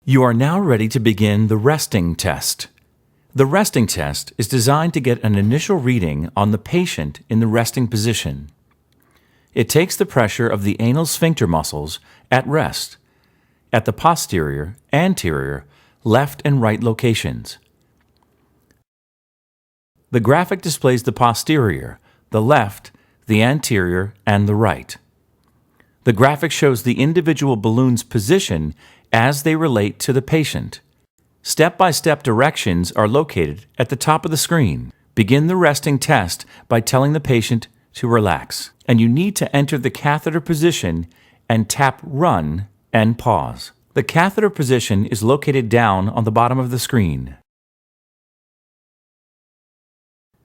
You are now ready to begin the resting test. The resting test is designed to get an initial reading on the patient in the resting position. It takes the pressure of the anal sphincter muscles at rest, at the posterior, anterior, left and right locations. The graphic displays the posterior, the left, the anterior, and the right. The graphic shows the individual balloon's position as they relate to the patient. Step-by-step directions are located at the top of the screen. Begin the resting test by telling the patient to relax, and you need to enter the catheter position and tap Run and pause. The catheter position is located down on the bottom of the screen.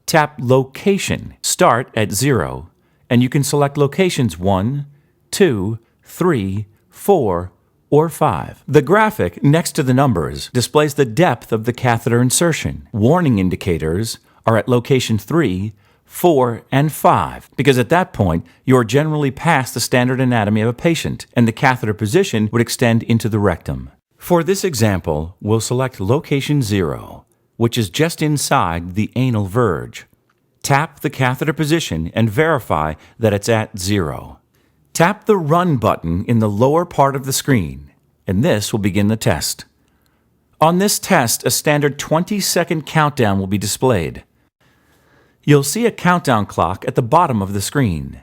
Tap Location, start at 0, and you can select locations 1, 2, 3, 4, or 5. The graphic next to the numbers displays the depth of the catheter insertion. Warning indicators are at location 3, 4, and 5, because at that point you are generally past the standard anatomy of a patient, and the catheter position would extend into the rectum. For this example, we'll select location 0, which is just inside the anal verge. Tap the catheter position and verify that it's at 0. Tap the Run button in the lower part of the screen, and this will begin the test. On this test, a standard 20-second countdown will be displayed. You'll see a countdown clock at the bottom of the screen.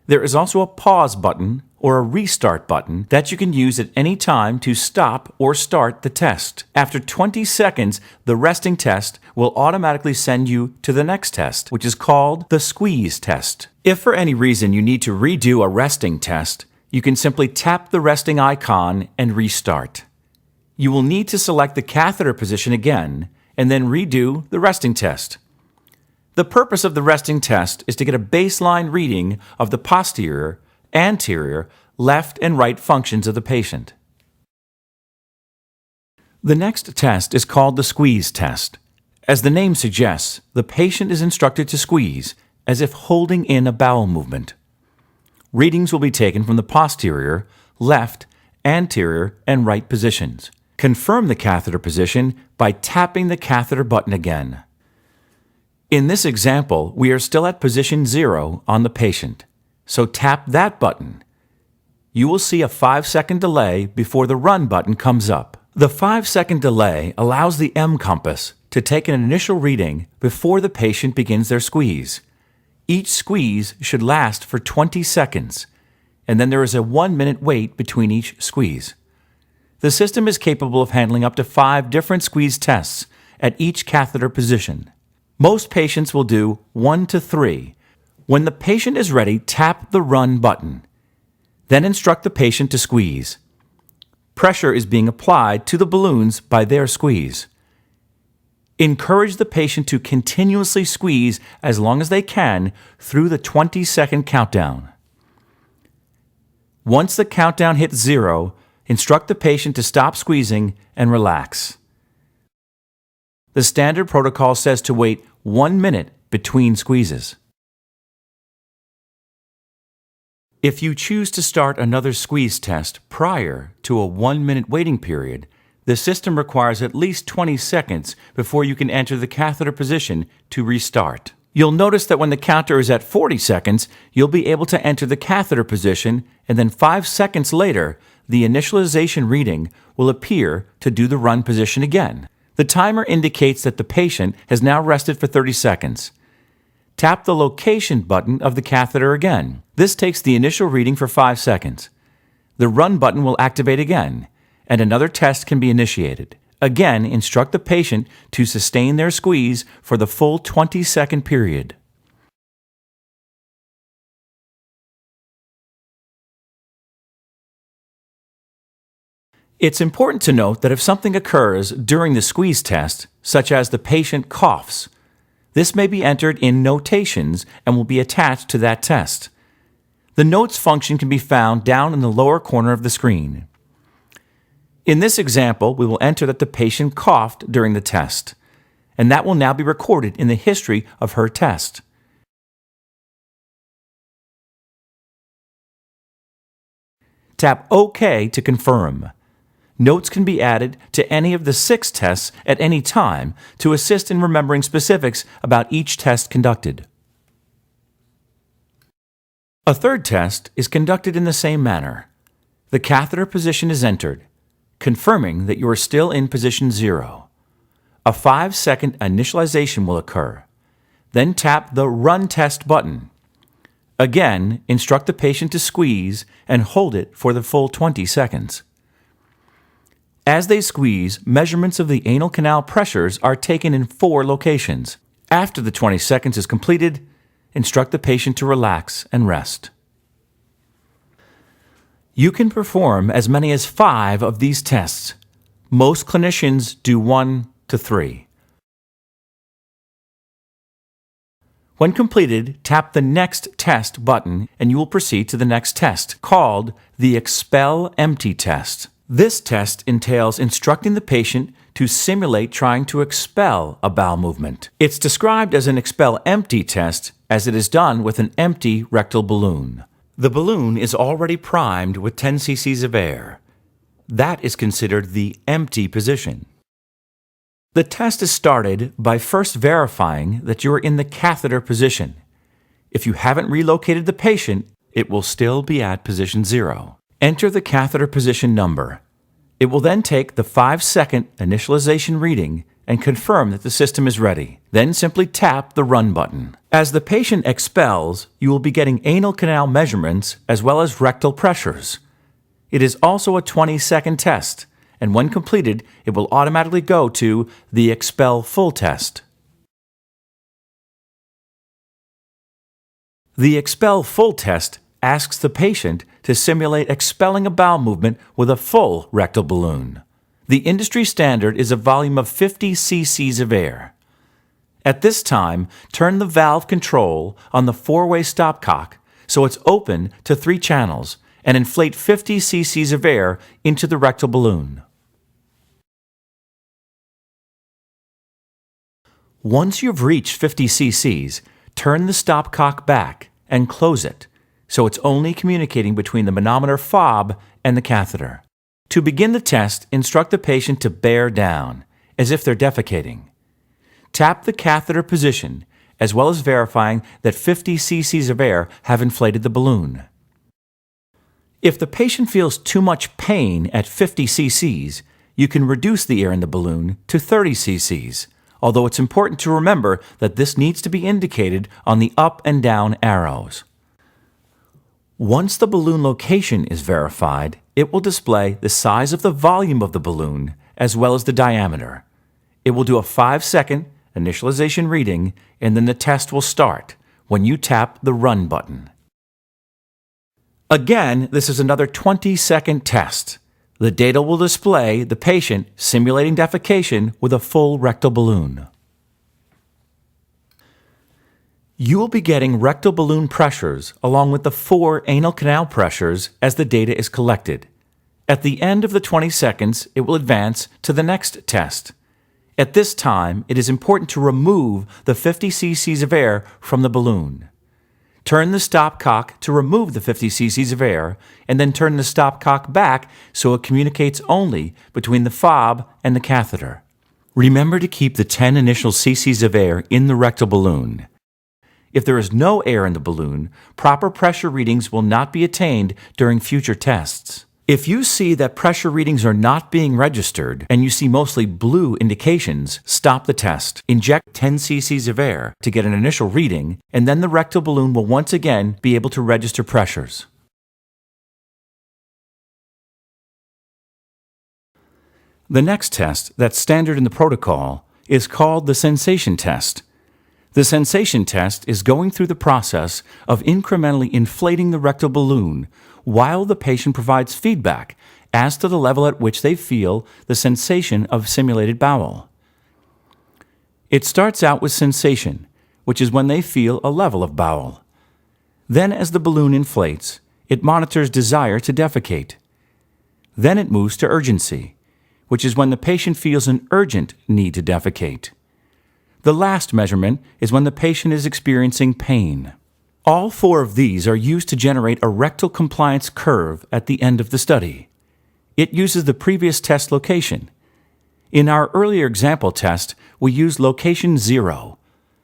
There is also a pause button or a restart button that you can use at any time to stop or start the test. After 20 seconds, the resting test will automatically send you to the next test, which is called the squeeze test. If for any reason you need to redo a resting test, you can simply tap the resting icon and restart. You will need to select the catheter position again and then redo the resting test. The purpose of the resting test is to get a baseline reading of the posterior, anterior, left, and right functions of the patient. The next test is called the squeeze test. As the name suggests, the patient is instructed to squeeze, as if holding in a bowel movement. Readings will be taken from the posterior, left, anterior, and right positions. Confirm the catheter position by tapping the catheter button again. In this example, we are still at position 0 on the patient, so tap that button. You will see a 5-second delay before the Run button comes up. The 5-second delay allows the mCompass to take an initial reading before the patient begins their squeeze. Each squeeze should last for 20 seconds, and then there is a 1-minute wait between each squeeze. The system is capable of handling up to 5 different squeeze tests at each catheter position. Most patients will do 1 to 3. When the patient is ready, tap the Run button. Then instruct the patient to squeeze. Pressure is being applied to the balloons by their squeeze. Encourage the patient to continuously squeeze as long as they can through the 20-second countdown. Once the countdown hits 0, instruct the patient to stop squeezing and relax. The standard protocol says to wait 1 minute between squeezes. If you choose to start another squeeze test prior to a 1-minute waiting period, the system requires at least 20 seconds before you can enter the catheter position to restart. You'll notice that when the counter is at 40 seconds, you'll be able to enter the catheter position, and then 5 seconds later, the initialization reading will appear to do the Run position again. The timer indicates that the patient has now rested for 30 seconds. Tap the Location button of the catheter again. This takes the initial reading for 5 seconds. The Run button will activate again, and another test can be initiated. Again, instruct the patient to sustain their squeeze for the full 20-second period. It's important to note that if something occurs during the squeeze test, such as the patient coughs, this may be entered in notations and will be attached to that test. The notes function can be found down in the lower corner of the screen. In this example, we will enter that the patient coughed during the test, and that will now be recorded in the history of her test. Tap OK to confirm. Notes can be added to any of the 6 tests at any time to assist in remembering specifics about each test conducted. A third test is conducted in the same manner. The catheter position is entered, confirming that you are still in position 0. A 5-second initialization will occur. Then tap the Run Test button. Again, instruct the patient to squeeze and hold it for the full 20 seconds. As they squeeze, measurements of the anal canal pressures are taken in 4 locations. After the 20 seconds is completed, instruct the patient to relax and rest. You can perform as many as 5 of these tests. Most clinicians do 1 to 3. When completed, tap the Next Test button and you will proceed to the next test, called the Expel Empty test. This test entails instructing the patient to simulate trying to expel a bowel movement. It's described as an Expel Empty test as it is done with an empty rectal balloon. The balloon is already primed with 10 cc's of air. That is considered the empty position. The test is started by first verifying that you are in the catheter position. If you haven't relocated the patient, it will still be at position 0. Enter the catheter position number. It will then take the 5-second initialization reading and confirm that the system is ready. Then simply tap the Run button. As the patient expels, you will be getting anal canal measurements as well as rectal pressures. It is also a 20-second test, and when completed, it will automatically go to the Expel Full test. The Expel Full test asks the patient to simulate expelling a bowel movement with a full rectal balloon. The industry standard is a volume of 50 cc's of air. At this time, turn the valve control on the 4-way stopcock so it's open to 3 channels and inflate 50 cc's of air into the rectal balloon. Once you've reached 50 cc's, turn the stopcock back and close it so it's only communicating between the manometer fob and the catheter. To begin the test, instruct the patient to bear down, as if they're defecating. Tap the catheter position, as well as verifying that 50 cc's of air have inflated the balloon. If the patient feels too much pain at 50 cc's, you can reduce the air in the balloon to 30 cc's, although it's important to remember that this needs to be indicated on the up and down arrows. Once the balloon location is verified, it will display the size of the volume of the balloon as well as the diameter. It will do a 5-second initialization reading, and then the test will start when you tap the Run button. Again, this is another 20-second test. The data will display the patient simulating defecation with a full rectal balloon. You will be getting rectal balloon pressures along with the 4 anal canal pressures as the data is collected. At the end of the 20 seconds, it will advance to the next test. At this time, it is important to remove the 50 cc's of air from the balloon. Turn the stopcock to remove the 50 cc's of air, and then turn the stopcock back so it communicates only between the fob and the catheter. Remember to keep the 10 initial cc's of air in the rectal balloon. If there is no air in the balloon, proper pressure readings will not be attained during future tests. If you see that pressure readings are not being registered and you see mostly blue indications, stop the test. Inject 10 cc's of air to get an initial reading, and then the rectal balloon will once again be able to register pressures. The next test that's standard in the protocol is called the sensation test. The sensation test is going through the process of incrementally inflating the rectal balloon while the patient provides feedback as to the level at which they feel the sensation of simulated bowel. It starts out with sensation, which is when they feel a level of bowel. Then as the balloon inflates, it monitors desire to defecate. Then it moves to urgency, which is when the patient feels an urgent need to defecate. The last measurement is when the patient is experiencing pain. All 4 of these are used to generate a rectal compliance curve at the end of the study. It uses the previous test location. In our earlier example test, we used location 0,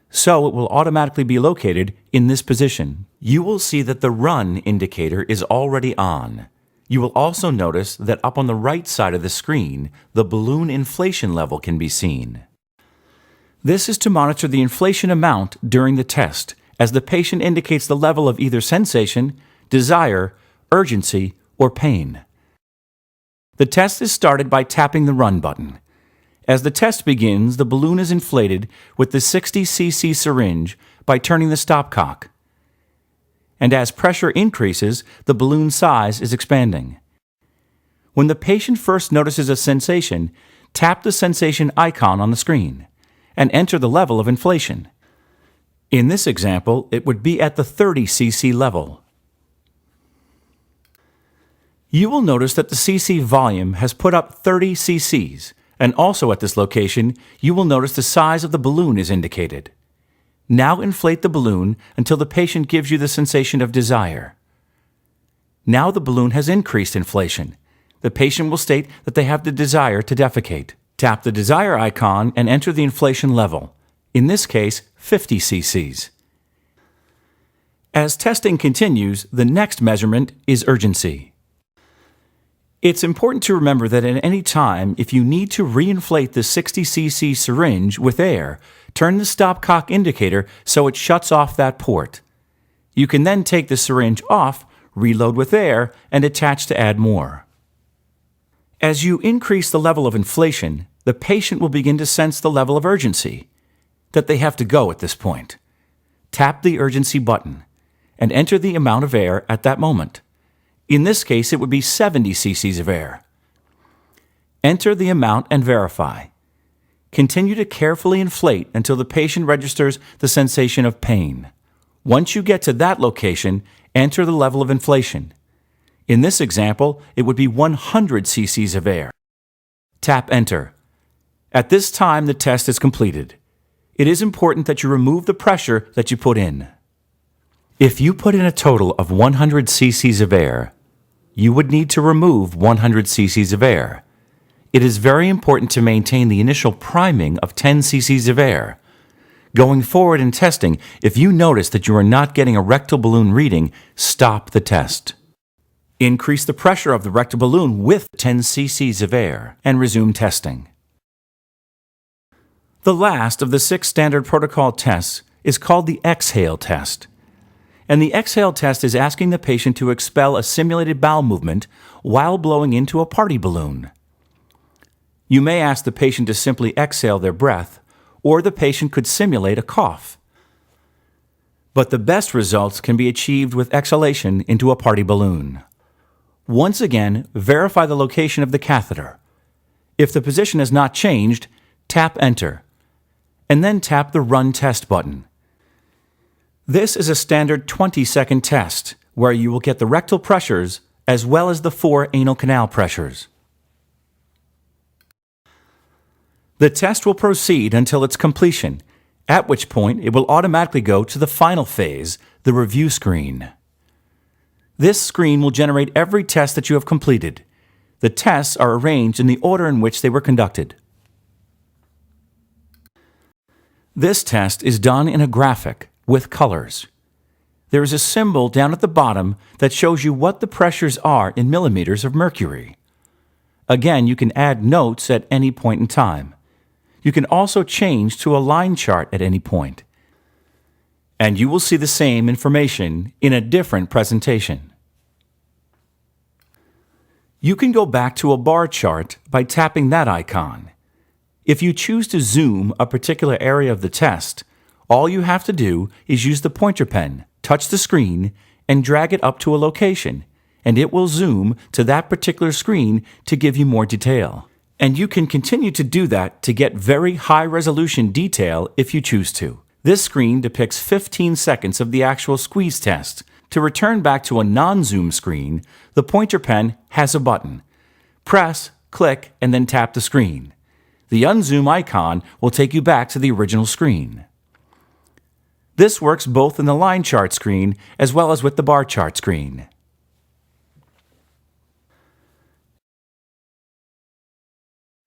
so it will automatically be located in this position. You will see that the run indicator is already on. You will also notice that up on the right side of the screen, the balloon inflation level can be seen. This is to monitor the inflation amount during the test, as the patient indicates the level of either sensation, desire, urgency, or pain. The test is started by tapping the Run button. As the test begins, the balloon is inflated with the 60 cc syringe by turning the stopcock. And as pressure increases, the balloon size is expanding. When the patient first notices a sensation, tap the sensation icon on the screen and enter the level of inflation. In this example, it would be at the 30 cc level. You will notice that the cc volume has put up 30 cc's, and also at this location, you will notice the size of the balloon is indicated. Now inflate the balloon until the patient gives you the sensation of desire. Now the balloon has increased inflation. The patient will state that they have the desire to defecate. Tap the desire icon and enter the inflation level, in this case 50 cc's. As testing continues, the next measurement is urgency. It's important to remember that at any time, if you need to reinflate the 60 cc syringe with air, turn the stopcock indicator so it shuts off that port. You can then take the syringe off, reload with air, and attach to add more. As you increase the level of inflation, the patient will begin to sense the level of urgency, that they have to go at this point. Tap the urgency button and enter the amount of air at that moment. In this case, it would be 70 cc's of air. Enter the amount and verify. Continue to carefully inflate until the patient registers the sensation of pain. Once you get to that location, enter the level of inflation. In this example, it would be 100 cc's of air. Tap Enter. At this time, the test is completed. It is important that you remove the pressure that you put in. If you put in a total of 100 cc's of air, you would need to remove 100 cc's of air. It is very important to maintain the initial priming of 10 cc's of air. Going forward in testing, if you notice that you are not getting a rectal balloon reading, stop the test. Increase the pressure of the rectal balloon with 10 cc's of air and resume testing. The last of the 6 standard protocol tests is called the exhale test. And the exhale test is asking the patient to expel a simulated bowel movement while blowing into a party balloon. You may ask the patient to simply exhale their breath, or the patient could simulate a cough. But the best results can be achieved with exhalation into a party balloon. Once again, verify the location of the catheter. If the position has not changed, tap Enter, and then tap the Run Test button. This is a standard 20-second test where you will get the rectal pressures as well as the 4 anal canal pressures. The test will proceed until its completion, at which point it will automatically go to the final phase, the review screen. This screen will generate every test that you have completed. The tests are arranged in the order in which they were conducted. This test is done in a graphic with colors. There is a symbol down at the bottom that shows you what the pressures are in millimeters of mercury. Again, you can add notes at any point in time. You can also change to a line chart at any point. And you will see the same information in a different presentation. You can go back to a bar chart by tapping that icon. If you choose to zoom a particular area of the test, all you have to do is use the pointer pen, touch the screen, and drag it up to a location, and it will zoom to that particular screen to give you more detail. And you can continue to do that to get very high-resolution detail if you choose to. This screen depicts 15 seconds of the actual squeeze test. To return back to a non-zoom screen, the pointer pen has a button. Press, click, and then tap the screen. The unzoom icon will take you back to the original screen. This works both in the line chart screen as well as with the bar chart screen.